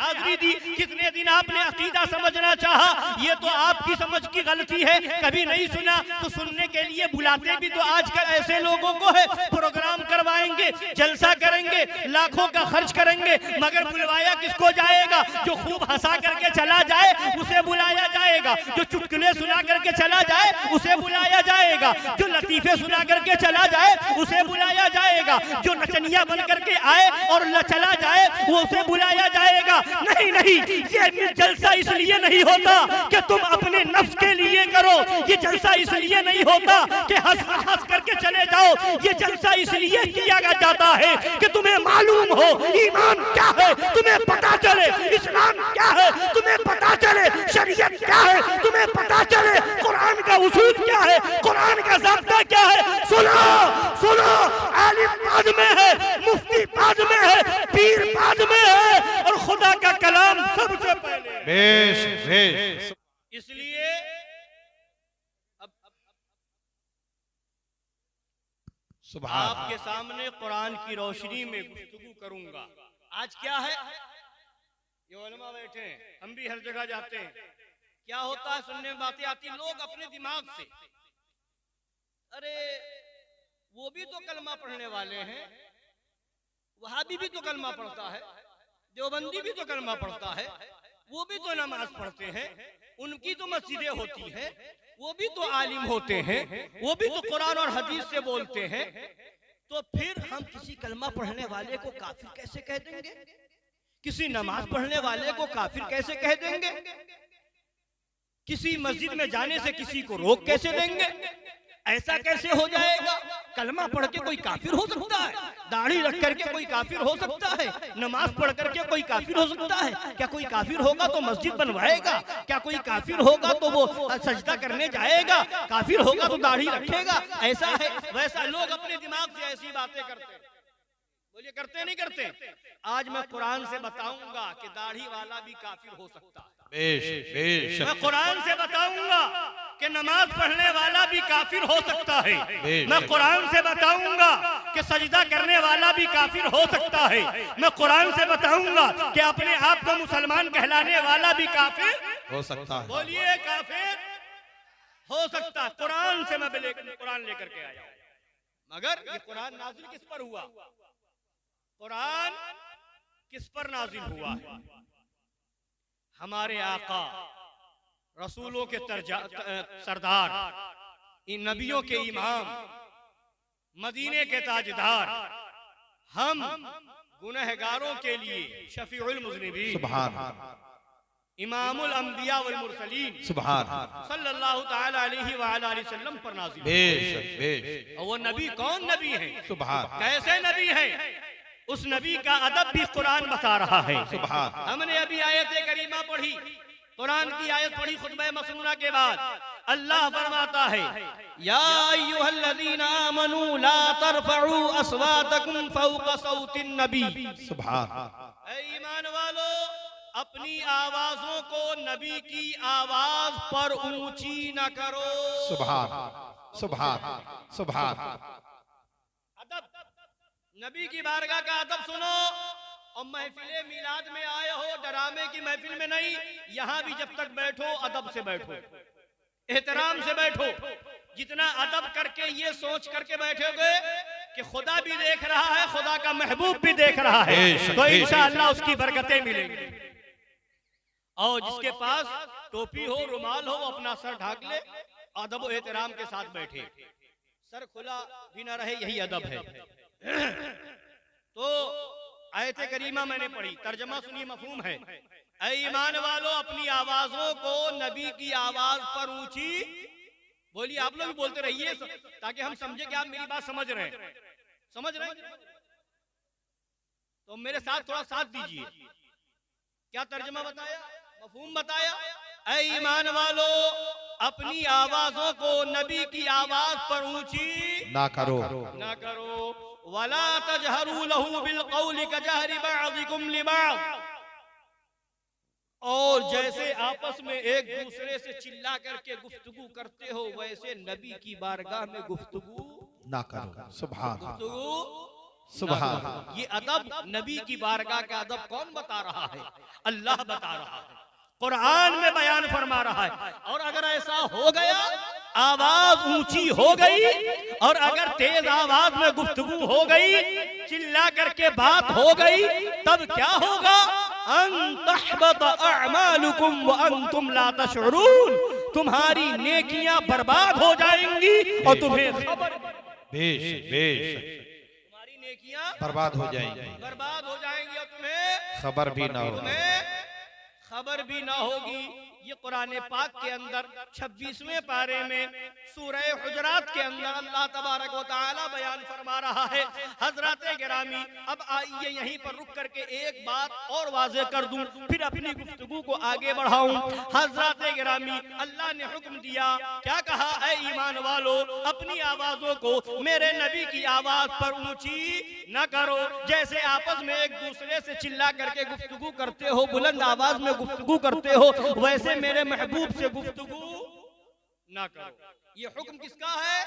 हाज़िरी दी। कितने दिन आपने अकीदा समझना चाहा, ये तो आपकी समझ की गलती है। कभी नहीं सुना तो सुनने के लिए बुलाते भी तो आजकल ऐसे लोगों को है। प्रोग्राम करवाएंगे, जलसा करेंगे, लाखों का खर्च करेंगे, मगर बुलवाया किसको जाएगा? जो खूब हंसा करके चला जाए उसे बुलाया जाएगा, जो चुटकुले सुना करके चला जाए उसे बुलाया जाएगा, जो लतीफे सुना करके चला जाए उसे बुलाया जाएगा, जो नचनिया बन करके आए और चला जाए वो उसे बुलाया जाएगा। नहीं नहीं, ये जलसा इसलिए नहीं होता कि तुम अपने नफ्स के लिए करो, ये जलसा इसलिए नहीं होता कि हंस हंस करके चले जाओ, ये जलसा इसलिए किया जाता है कि तुम्हें मालूम हो ईमान क्या है, तुम्हें पता चले इस्लाम क्या है, तुम्हें पता चले शरीयत क्या है, तुम्हें पता चले कुरान का उसूल क्या है, कुरान का ज़ाब्ता क्या है। सुनो सुनो, आलिम बाद में है, मुफ्ती बाद में है, पीर बाद में है, और खुदा का कलाम सबसे पहले। बेश बेश। इसलिए अब सुभान आपके सामने कुरान की रोशनी में गुफ्तगू करूंगा। आज क्या है, ये उलमा बैठे हैं, हम भी हर जगह जाते हैं, क्या होता है सुनने में बातें आती, लोग अपने दिमाग से, अरे वो भी तो कलमा पढ़ने वाले हैं, वहाबी भी तो कलमा पढ़ता है, देवबंदी भी तो कलमा पढ़ता है, वो भी तो नमाज पढ़ते हैं, उनकी तो मस्जिदें होती हैं, वो भी तो आलिम होते हैं, वो भी तो कुरान और हदीस से बोलते हैं, तो फिर हम किसी कलमा पढ़ने वाले को काफिर कैसे कह देंगे? किसी नमाज पढ़ने वाले को काफिर कैसे कह देंगे? किसी मस्जिद में जाने से किसी को रोक कैसे देंगे? ऐसा कैसे हो जाएगा? कलमा पढ़ के कोई काफिर हो सकता है? दाढ़ी रख करके कोई काफिर हो सकता है? नमाज पढ़ करके कोई काफिर हो सकता है? क्या कोई काफिर होगा तो मस्जिद बनवाएगा? क्या कोई काफिर होगा तो वो सजदा करने जाएगा? काफिर होगा तो दाढ़ी रखेगा? ऐसा है वैसा लोग अपने दिमाग से ऐसी बातें करते हैं। बोलिए करते नहीं करते? आज मैं कुरान से बताऊंगा कि दाढ़ी वाला भी काफिर हो सकता है। बेश बेश। मैं कुरान से बताऊंगा कि नमाज पढ़ने वाला भी काफिर हो सकता है। मैं कुरान से बताऊंगा कि सजदा करने वाला भी काफिर हो सकता है। मैं कुरान से बताऊंगा कि अपने आप को मुसलमान कहलाने वाला भी काफिर हो सकता है। बोलिए काफिर हो सकता है। कुरान से मैं कुरान लेकर के आया हूं, मगर ये कुरान नाजिल किस पर हुआ? कुरान किस पर नाजिल हुआ है? हमारे आका रसूलों के सरदार, इन नबियों के इमाम, मदीने के ताजदार, हम गुनहगारों के लिए शफीउल मुज़निबीन, सुभान इमामुल अंबिया वल मुरसलीन, सुभान सल्लल्लाहु तआला अलैहि व आला वसल्लम पर नाज़िल। बेश बेश। और वो नबी कौन नबी है? सुभान। कैसे नबी है? उस नबी का अदब भी कुरान बता रहा है। सुभान। हमने अभी आयत करीमा पढ़ी, कुरान की आयत पढ़ी खुतबा मसनूना के बाद। अल्लाह फरमाता है, या अय्युहल्लज़ीना आमनू ला तरफऊ अस्वातकुम फौका सौतिन नबी। सुभान। ऐ ईमान वालो, अपनी आवाजों को नबी की आवाज पर ऊंची न करो। सुभान सुभान सुभान। अदब, नबी की बारगाह का अदब सुनो। और महफिले मिलाद में आए हो, डरामे की महफिल में नहीं, यहाँ भी जब तक बैठो अदब से बैठो, एहतराम से बैठो। जितना अदब करके ये सोच करके बैठोगे कि खुदा भी देख रहा है, खुदा का महबूब भी देख रहा है, तो इंशाअल्लाह उसकी बरकतें मिलेंगी। और जिसके पास टोपी हो, रुमाल हो, अपना सर ढाक ले, अदब और एहतराम के साथ बैठे, सर खुला भी ना रहे, यही अदब है। तो आयत करीमा मैंने पढ़ी, तर्जमा सुनिए, मफहूम है। ऐ ईमान वालों, अपनी आवाजों को नबी की आवाज पर ऊंची, बोलिए आप लोग भी बोलते रहिए ताकि हम समझे कि आप मेरी बात समझ रहे हैं। समझ रहे हैं तो मेरे साथ थोड़ा साथ दीजिए। क्या तर्जमा बताया, मफहूम बताया? ऐ ईमान वालों, अपनी आवाजों को नबी की आवाज पर ऊंची ना करो, ना करो। वला तजहरू लहू बिलकौल कजहरि बअदिकुम लिबअद, और जैसे आपस में एक दूसरे से चिल्ला करके गुफ्तगू करते हो, वैसे नबी की बारगाह में गुफ्तगू ना करो। सुभान गुफ्तगू सुभान। ये अदब नबी की बारगाह का अदब कौन बता रहा है? अल्लाह बता रहा है, कुरान में बयान फरमा रहा है। और अगर ऐसा हो गया, आवाज ऊंची हो गई और अगर तेज आवाज में गुफ्तगू हो गई, चिल्ला करके बात हो गई, तब क्या होगा? अन तहबत अअमालुकुम व अंतुम ला तशउरून, तुम्हारी नेकियां बर्बाद हो जाएंगी और तुम्हें खबर, तुम्हारी नेकियां बर्बाद हो जाएंगी, बर्बाद हो जाएंगी और तुम्हें खबर भी ना होगी, तुम्हें खबर भी ना होगी। ये कुरान पाक के अंदर 26वें पारे में सूरह हुजरात के अंदर अल्लाह तबारक व तआला बयान फरमा रहा है। हजरत गिरामी, अब आइए यहीं पर रुक करके एक बात और वाज़ेह कर दूं, फिर अपनी गुफ्तगू को आगे बढ़ाऊं। हजरत गिरामी, अल्लाह ने हुक्म दिया, क्या कहा? ऐ ईमान वालो, अपनी आवाजों को मेरे नबी की आवाज पर ऊंची न करो। जैसे आपस में एक दूसरे से चिल्ला करके गुफ्तगू करते हो, बुलंद आवाज में गुफ्तगू करते हो, वैसे मेरे महबूब से गुफ्तगू ना करो। ये हुक्म किसका है?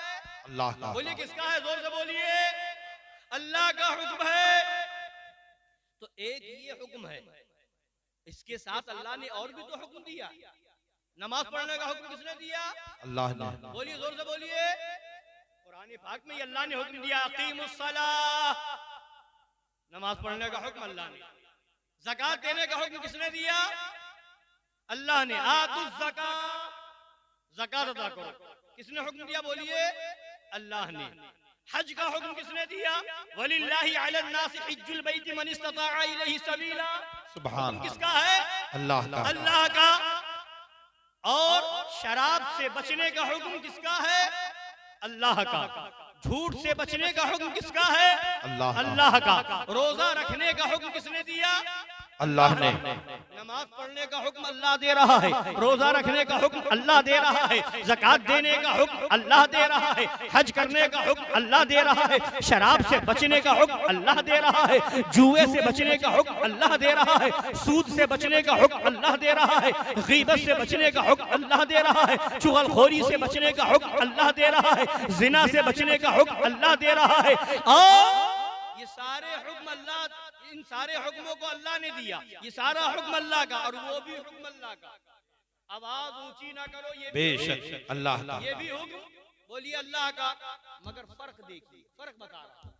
अल्लाह का। बोलिए किसका है? जोर से बोलिए। अल्लाह का हुक्म है। तो एक ये हुक्म है, इसके साथ अल्लाह ने और भी तो हुक्म दिया। नमाज पढ़ने का हुक्म किसने दिया? अल्लाह ने। बोलिए, जोर से बोलिए। कुरान पाक में अल्लाह ने हुक्म दिया, अकीमुस सलाह, नमाज पढ़ने का हुक्म अल्लाह ने। ज़कात देने का हुक्म किसने दिया? अल्लाह ने। आतुज़ ज़कात, ज़कात अदा करो, किसने हुक्म दिया? बोलिए, अल्लाह ने। हज का हुक्म किसने दिया? वलिल्लाहि अलन नासि हिज्जुल बैति मन इस्तताअ इलैहि सबीला, सुभान। किसका है? अल्लाह का। अल्लाह का। और शराब से बचने का हुक्म किसका है? अल्लाह का। झूठ से बचने का हुक्म किसका है? अल्लाह का। रोजा रखने का हुक्म किसने दिया? अल्लाह ने। नमाज पढ़ने का हुक्म अल्लाह दे रहा है, रोजा रखने का हुक्म अल्लाह दे रहा है, ज़कात देने का हुक्म अल्लाह दे रहा है, हज करने का हुक्म अल्लाह दे रहा है, शराब से बचने का हुक्म अल्लाह दे रहा है, जुए से बचने का हुक्म अल्लाह दे रहा है, सूद से बचने का हुक्म अल्लाह दे रहा है, गीबत से बचने का हुक्म अल्लाह दे रहा है, चुगलखोरी से बचने का हुक्म अल्लाह दे रहा है, जिना से बचने का हुक्म अल्लाह दे रहा है। और ये सारे हुक्म अल्लाह, इन सारे हुक्मों को अल्लाह ने दिया। ये सारा हुक्म अल्लाह का और वो भी हुक्म अल्लाह का। आवाज ऊंची ना करो, ये बेशक अल्लाह का। ये भी हुक्म, बोलिए, अल्लाह का। मगर फर्क देखिए, फर्क बता रहा।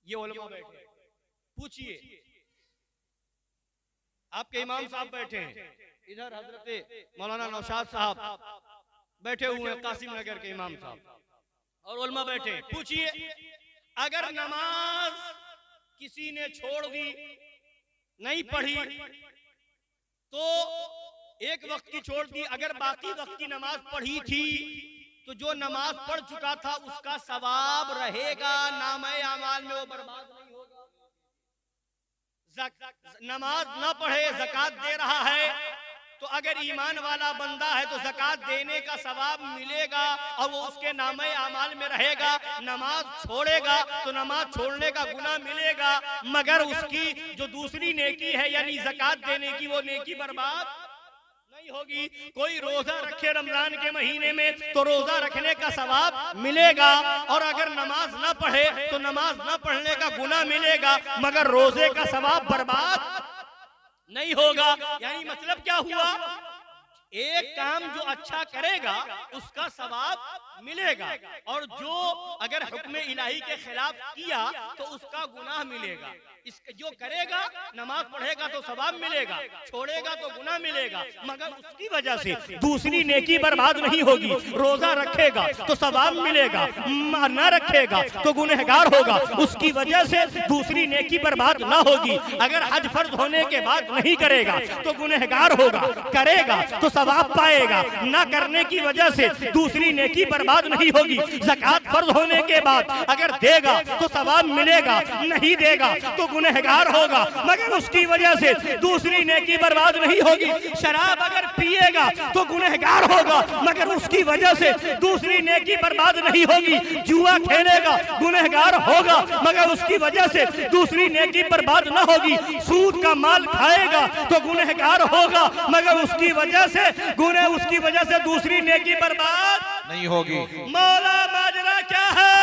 ये उलमा बैठे, पूछिए, आपके इमाम साहब बैठे हैं इधर, हजरत मौलाना नौशाद साहब बैठे हुए हैं, कासिम नगर के इमाम साहब, और उलमा बैठे हैं। पूछिए, अगर नमाज किसी ने छोड़ दी, नहीं पढ़ी, तो एक वक्त की छोड़ दी, अगर बाकी वक्त की नमाज पढ़ी थी, तो जो नमाज पढ़ चुका था उसका सवाब रहेगा, नामे आमाल में वो बर्बाद नहीं होगा। नमाज न पढ़े, ज़कात दे रहा है, तो अगर ईमान वाला बंदा है तो ज़कात देने का सवाब मिलेगा और वो उसके नामे आमाल में रहेगा। नमाज छोड़ेगा तो नमाज छोड़ने का गुनाह मिलेगा, मगर उसकी जो दूसरी नेकी है यानी ज़कात देने की, वो नेकी बर्बाद नहीं होगी। कोई रोजा रखे रमजान के महीने में तो रोजा रखने का सवाब मिलेगा, और अगर नमाज न पढ़े तो नमाज न पढ़ने का गुनाह मिलेगा, मगर रोजे का सवाब बर्बाद नहीं होगा। यानी मतलब क्या हुआ? एक काम जो अच्छा करेगा उसका सवाब मिलेगा, और जो अगर हुक्म इलाही के खिलाफ किया तो उसका गुनाह मिलेगा। इसके जो करेगा, नमाज पढ़ेगा तो सवाब मिलेगा, छोड़ेगा तो गुनाह मिलेगा, मगर उसकी वजह से दूसरी नेकी बर्बाद नहीं होगी। रोजा रखेगा तो सवाब मिलेगा, न रखेगा तो गुनहगार होगा, उसकी वजह से दूसरी नेकी बर्बाद ना होगी। अगर हज फर्ज होने के बाद नहीं करेगा तो गुनहगार होगा, करेगा तो सवाब पाएगा, न करने की वजह से दूसरी नेकी बर्बाद नहीं होगी। ज़कात फर्ज होने के बाद अगर देगा तो सवाब मिलेगा, नहीं देगा तो गुनहगार होगा, मगर उसकी वजह से दूसरी नेकी बर्बाद नहीं होगी। शराब अगर पिएगा तो गुनहगार होगा, मगर उसकी वजह से दूसरी नेकी बर्बाद नहीं होगी। जुआ खेलेगा, गुनहगार होगा, मगर उसकी वजह से दूसरी नेकी बर्बाद न होगी। सूद का माल खाएगा तो गुनहगार होगा, मगर उसकी वजह से दूसरी नेकी बर्बाद नहीं होगी। मौला माजरा क्या है?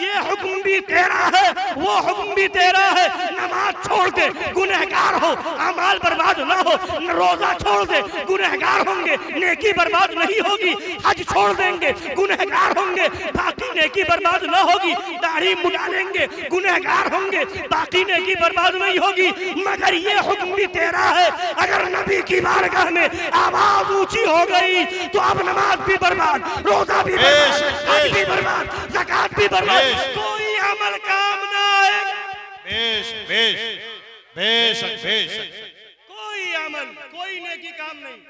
ये हुक्म भी तेरा है, वो हुक्म भी तेरा है। नमाज छोड़ दे गुनहगार हो, अमाल बर्बाद ना हो। रोजा छोड़ दे गुनहगार होंगे, नेकी बर्बाद नहीं होगी। हज छोड़ देंगे गुनहगार होंगे, बाकी नेकी बर्बाद ना होगी। दाढ़ी मुड़ा लेंगे गुनहगार होंगे, बाकी नेकी बर्बाद नहीं होगी। मगर ये हुक्म भी तेरा है। अगर नबी की बारगाह में आवाज ऊंची हो गई तो अब नमाज भी बर्बाद, रोजा भी बर्बाद, हज भी बर्बाद, ज़कात भी बर्बाद, कोई अमल काम ना आएगा। बेशक बेशक बेशक बेशक कोई अमल, कोई नेकी काम नहीं।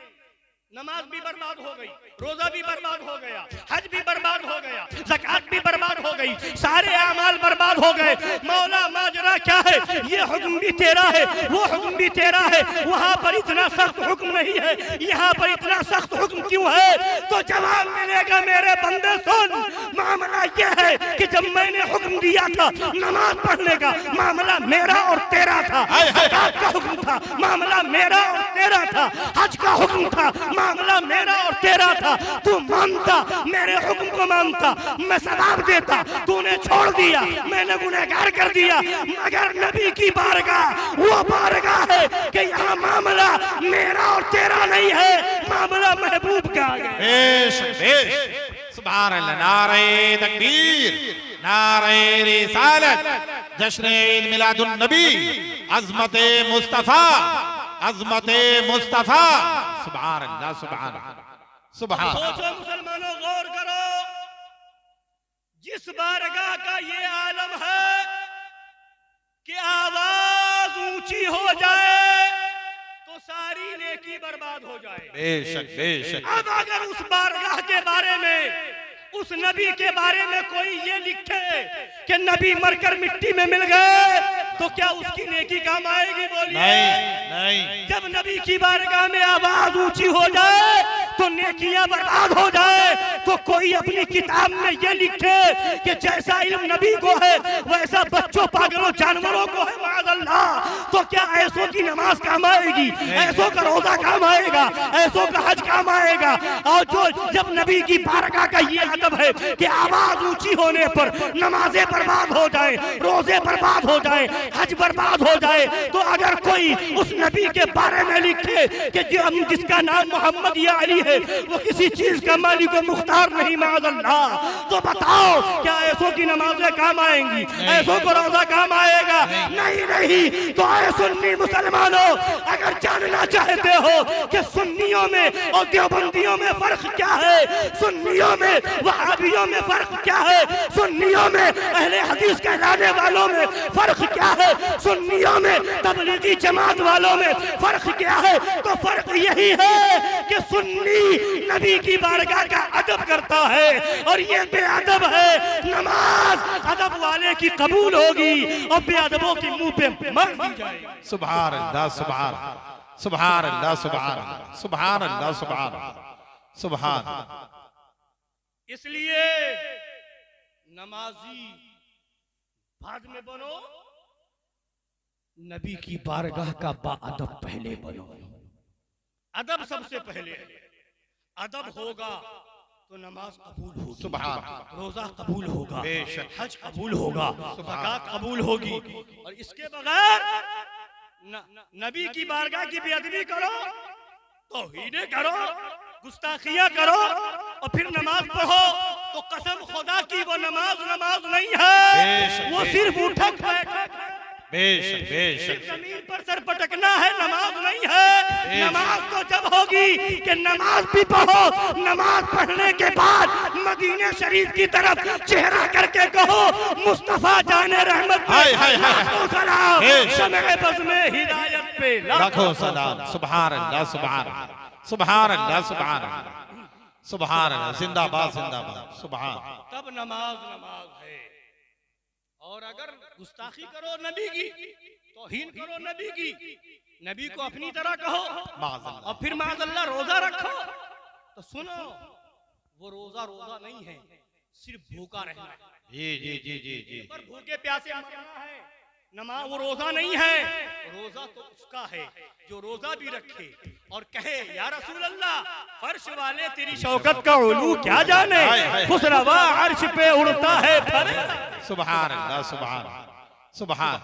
नमाज भी बर्बाद हो गई, रोजा भी बर्बाद हो गया, हज भी बर्बाद हो गया, ज़कात भी बर्बाद हो गई, सारे अमाल बर्बाद हो गए। मौला माजरा क्या है? ये हुक्म भी तेरा है, वो हुक्म भी तेरा है। वहाँ पर इतना सख्त हुक्म नहीं है, यहाँ पर इतना सख्त हुक्म क्यों है? तो जवाब मिलेगा मेरे बंदे सुन। मामला यह है कि जब मैंने हुक्म दिया था नमाज पढ़ने का, मामला मेरा और तेरा था। ज़कात का हुक्म था, मामला मेरा और तेरा था। हज का हुक्म था, मामला मेरा और तेरा था। तू मानता, मेरे हुक्म को मानता, मैं सवाब देता। तूने छोड़ दिया, मैंने गुनहगार कर दिया। मगर नबी की बारगाह वो बारगाह है कि यहाँ मामला मेरा और तेरा नहीं है, मामला महबूब का है। बेशक बेशक सुभान अल्लाह। नारे तकबीर, नारे रिसालत, जश्न ईद मिलादुन नबी, अज़मत मुस्तफा, अज़मत मुस्तफा। सुभान अल्लाह सुभान सुभान। सोचो मुसलमानों, गौर करो, जिस बारगाह का ये आलम है कि आवाज ऊंची हो जाए तो सारी नेकी बर्बाद हो जाए। बेशक बेशक। अब अगर उस बारगाह के बारे में, उस नबी के बारे में कोई ये लिखे कि नबी मरकर मिट्टी में मिल गए, तो क्या उसकी नेकी काम आएगी? बोलिए नहीं नहीं। जब नबी की बारगाह में आवाज ऊंची हो जाए तो नेकियां बर्बाद हो जाए, तो कोई अपनी किताब में ये लिखे कि जैसा इल्म नबी को है वैसा बच्चों, पागलों, जानवरों को है, माअल्लाह, तो क्या ऐसों की नमाज काम आएगी? ऐसों का रोजा काम आएगा? ऐसों का हज काम आएगा? और जो जब नबी की बारगाह का ये अदब है कि आवाज ऊंची होने पर नमाजें बर्बाद हो जाए, रोजे बर्बाद हो जाए, हज बर्बाद हो जाए, तो अगर कोई उस नबी के बारे में लिखे कि जिसका नाम मोहम्मद या अली है वो किसी चीज का मालिक व मुख्तार नहीं, माअल्लाह, तो बताओ क्या ऐसों की नमाजें काम आएंगी? ऐसों को रोजा काम आएगा? नहीं नहीं। तो आए सुन्नी मुसलमानों, अगर जानना चाहते हो कि सुन्नियों में और देवबंदियों में फर्क क्या है, सुन्नियों में वहाबियों में फर्क क्या है, सुन्नियों में अहले हदीस कहलाने वालों में फर्क क्या है, सुन्नियों में तबलीगी जमात वालों में फर्क क्या है, तो फर्क यही है कि सुन्नी नबी की बारगाह का अदब करता है और ये बेअदब है। नमाज अदब वाले की कबूल होगी और बेअदबों की मुंह पे मार दी जाएगी। सुभान अल्लाह सुभान सुभान अल्लाह सुभान सुभान अल्लाह सुभान सुभान। इसलिए नमाजी बाद में बनो, नबी की बारगाह का बाअदब पहले बनो। अदब सबसे पहले है। अदब होगा तो नमाज कबूल होगी, सुभान, रोजा कबूल होगा, बेशक, हज कबूल होगा, ज़कात कबूल होगी। और इसके बगैर नबी की बारगाह की बेअदबी करो, तौहीन करो, गुस्ताखियां करो और फिर नमाज पढ़ो, तो कसम खुदा की वो नमाज नहीं है, वो सिर्फ उठक बैठक। बेशक बेशक। जमीन पर सर पटकना है, नमाज नहीं है। नमाज तो जब होगी कि नमाज भी पढ़ो, नमाज पढ़ने के बाद मदीने शरीफ की तरफ चेहरा करके कहो मुस्तफा जाने रहमत सलाम, शमे बज़ में हिदायत पे रखो सलाम। सुभान अल्लाह सुभान सुभान अल्लाह सुभान सुभान अल्लाह। जिंदाबाद जिंदाबाद। सुभान। तब नमाज है। और अगर गुस्ताखी करो नबी की, तौहीन करो नबी की, नबी को अपनी तरह कहो और फिर माज़अल्लाह रोजा रखो, तो सुनो वो रोजा नहीं है, सिर्फ भूखा रहना है। जी जी जी जी जी। पर भूखे प्यासे मरना है। नमाज वो रोजा नहीं है, रोजा तो उसका है जो रोजा भी रखे, और कहे या रसूल अल्लाह, फर्श वाले तेरी शौकत का उलू क्या जाने, खुसरवा अर्श पे उड़ता है फर। सुभान अल्लाह, सुभान सुभान।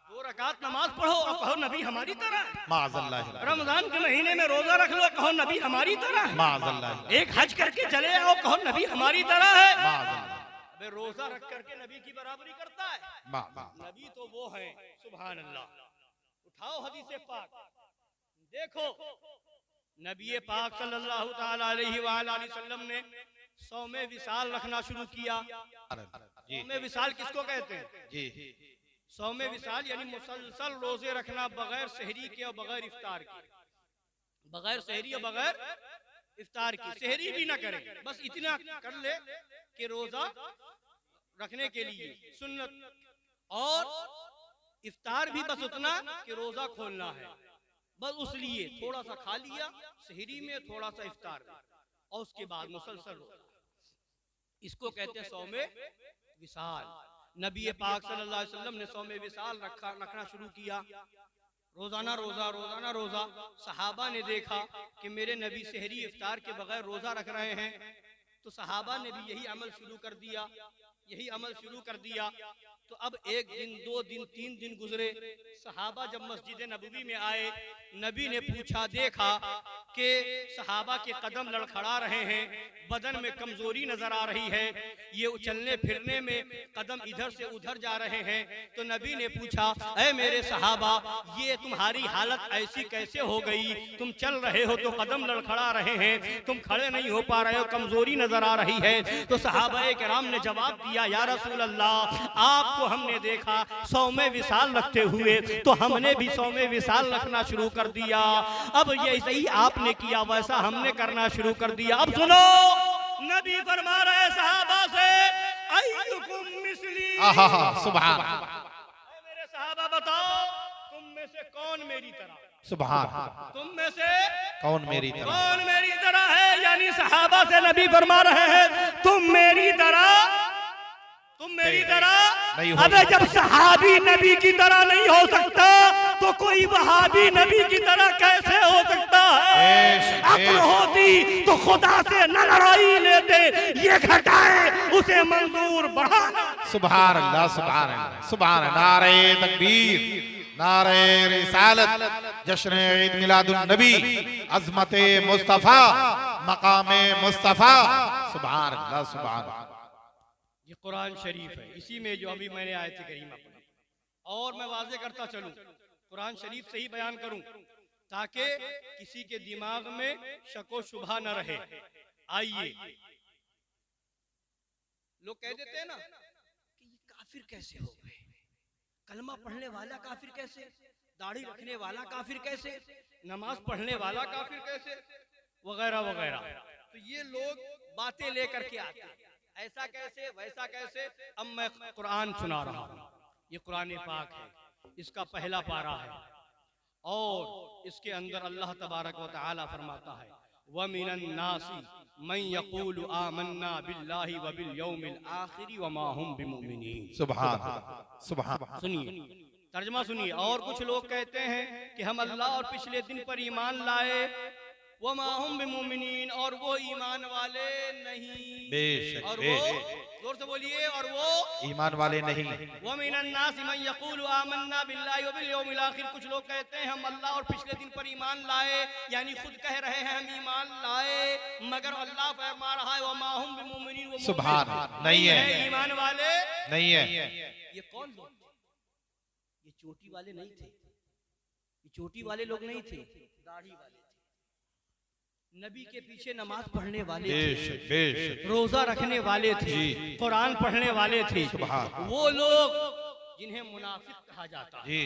2 रकात नमाज पढ़ो और कहो नबी हमारी तरह। माअज़ल्लाह। रमजान के महीने में रोजा रख लो, कहो नबी हमारी तरह। माअज़ल्लाह। एक हज करके चले आओ, कहो नबी हमारी तरह है। माअज़ल्लाह। अबे रोजा रख करके नबी की बराबरी करता है? नबी तो वो है। सुभान अल्लाह। उठाओ हदीस पाक, देखो नबी पाक सल्लल्लाहु ताला अलैहि वसल्लम ने सौमे विसाल रखना शुरू किया। सौमे विसाल किसको कहते हैं? जी। सौमे विसाल यानी मुसलसल रोजे रखना बगैर सहरी के और बगैर इफ्तार के, बगैर सहरी और बगैर इफ्तार की। सहरी भी ना करें, बस इतना कर ले कि रोजा रखने के लिए सुन्नत, और इफ्तार भी बस उतना कि रोजा खोलना है, बस उस लिए थोड़ा सा खा लिया सहरी में, थोड़ा सा इफ्तार में, और उसके बाद मुसलसल रोजा। इसको कहते हैं सौमे विसाल। नबी पाक सल्लल्लाहु अलैहि वसल्लम ने सौमे विसाल रखना शुरू किया। रोजाना रोजा, रोजाना रोजा। सहाबा ने देखा कि मेरे नबी सहरी इफ्तार के बगैर रोजा रख रहे हैं, तो सहाबा ने भी यही अमल शुरू कर दिया, यही अमल शुरू कर दिया। तो अब 1 दिन 2 दिन 3 दिन गुजरे। सहाबा जब मस्जिद नबवी में आए, नबी ने पूछा, देखा कि सहाबा के कदम लड़खड़ा रहे हैं, बदन में कमजोरी नजर आ रही है, ये चलने फिरने में कदम इधर से उधर जा रहे हैं। तो नबी ने पूछा, ऐ मेरे सहाबा, ये तुम्हारी हालत ऐसी कैसे हो गई? तुम चल रहे हो तो कदम लड़खड़ा रहे हैं, तुम खड़े नहीं हो पा रहे हो, कमजोरी नजर आ रही है। तो सहाबाए किराम ने जवाब दिया, या रसूल अल्लाह, आपको हमने देखा सौमे विसाल रखते हुए, तो हमने भी सौमे विसाल रखना शुरू कर दिया। अब ये सही आपने किया, वैसा हमने करना शुरू कर दिया। अब सुनो, नबी फरमा रहे सहाबा से, अय्युकुम मिस्ली। सुभान। मेरे सहाबा बताओ, तुम में से कौन मेरी तरह? सुभान। तुम में से कौन मेरी तरह? कौन मेरी तरह है? यानी सहाबा से नबी फरमा रहे हैं, तुम मेरी तरह, तुम मेरी तरह। अबे जब सहाबी नबी की तरह नहीं हो सकता, तो कोई वहाबी नबी की तरह कैसे हो सकता है? अक्ल होती तो खुदा से न लड़ाई लेते, ये घटाए उसे मंजूर बढ़ाना। सुभान अल्लाह, सुभान अल्लाह, सुभान। नारे तकबीर, नारे रिसालत, जश्न ईद मिलादुन नबी, अज़मते मुस्तफा, मकामे मुस्तफा। सुभान अल्लाह, सुभान। ये कुरान शरीफ है, इसी में जो अभी मैंने आयत करीमा पढ़ी, और मैं वाज़े करता चलूं, कुरान शरीफ से ही बयान करूं, ताकि किसी के दिमाग में शको शुबहा न रहे। आइए, लोग कह देते हैं ना कि ये काफिर कैसे हो गए, कलमा पढ़ने वाला काफिर कैसे, दाढ़ी रखने वाला काफिर कैसे, नमाज पढ़ने वाला काफिर कैसे, वगैरह वगैरह। तो ये लोग बातें लेकर के आते हैं, ऐसा कैसे वैसा कैसे। अब मैं कुरान सुना रहा हूँ, ये कुरान पाक है, इसका पहला पारा है, और इसके अंदर अल्लाह तबारक व तआला फरमाता है, व मिनन नासी मन यक़ूलु आमन्ना बिल्लाहि व बिल यौमिल आखिर व मा हुम बिमुमिनीन। सुभान, सुभान। सुनिए, तर्जुमा सुनिए। और कुछ लोग कहते हैं कि हम अल्लाह और पिछले दिन पर ईमान लाए, वो माहुम बिमुमिनीन, और वो ईमान वाले नहीं। बेशक, और वो, जोर से बोलिए, और वो ईमान वाले नहीं। वो मिनन नास मन यक़ूलु आमन्ना बिल्लाहि व बिल यौमिल आखिर, कुछ लोग कहते हैं हम अल्लाह और पिछले दिन पर ईमान लाए, यानी खुद कह रहे हैं हम ईमान लाए, मगर अल्लाह फरमा रहा है वो माहुम बिमुमिनीन, वो सुभान नहीं है, ईमान वाले नहीं है। ये कौन लोग? ये चोटी वाले नहीं थे, ये चोटी वाले लोग नहीं थे, दाढ़ी वाले थे, नबी के पीछे नमाज पढ़ने वाले थे, रोजा रखने वाले थे, कुरान पढ़ने वाले थे, वो लोग जिन्हें मुनाफिक कहा जाता है।